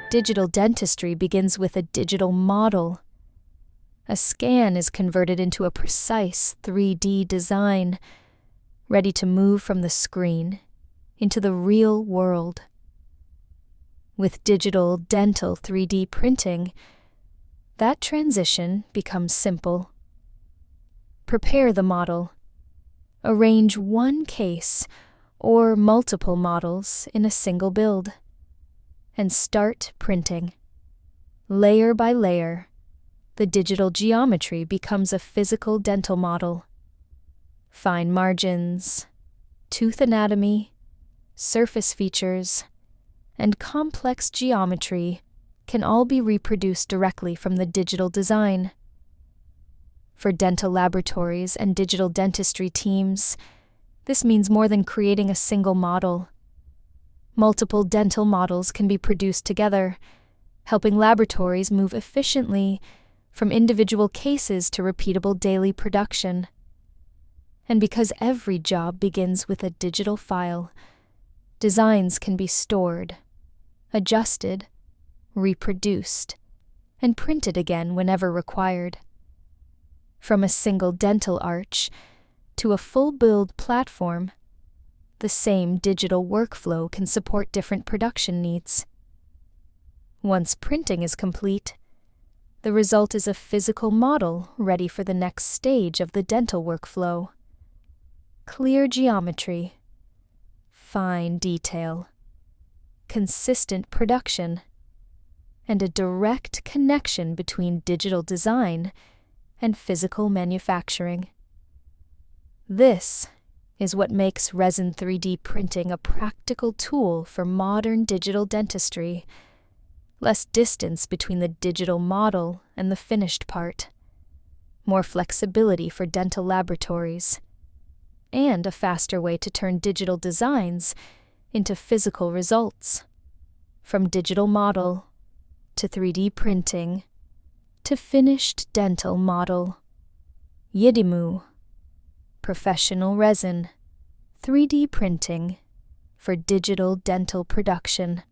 Digital dentistry begins with a digital model. A scan is converted into a precise 3D design, ready to move from the screen into the real world. With digital dental 3D printing, that transition becomes simple. Prepare the model. Arrange one case or multiple models in a single build, and start printing. Layer by layer, the digital geometry becomes a physical dental model. Fine margins, tooth anatomy, surface features, and complex geometry can all be reproduced directly from the digital design. For dental laboratories and digital dentistry teams, this means more than creating a single model. Multiple dental models can be produced together, helping laboratories move efficiently from individual cases to repeatable daily production. And because every job begins with a digital file, designs can be stored, adjusted, reproduced, and printed again whenever required. From a single dental arch to a full-build platform, the same digital workflow can support different production needs. Once printing is complete, the result is a physical model ready for the next stage of the dental workflow. Clear geometry, fine detail, consistent production, and a direct connection between digital design and physical manufacturing. This is what makes Resin 3D printing a practical tool for modern digital dentistry. Less distance between the digital model and the finished part, more flexibility for dental laboratories, and a faster way to turn digital designs into physical results. From digital model to 3D printing to finished dental model. Yidimu, professional resin, 3D printing for digital dental production.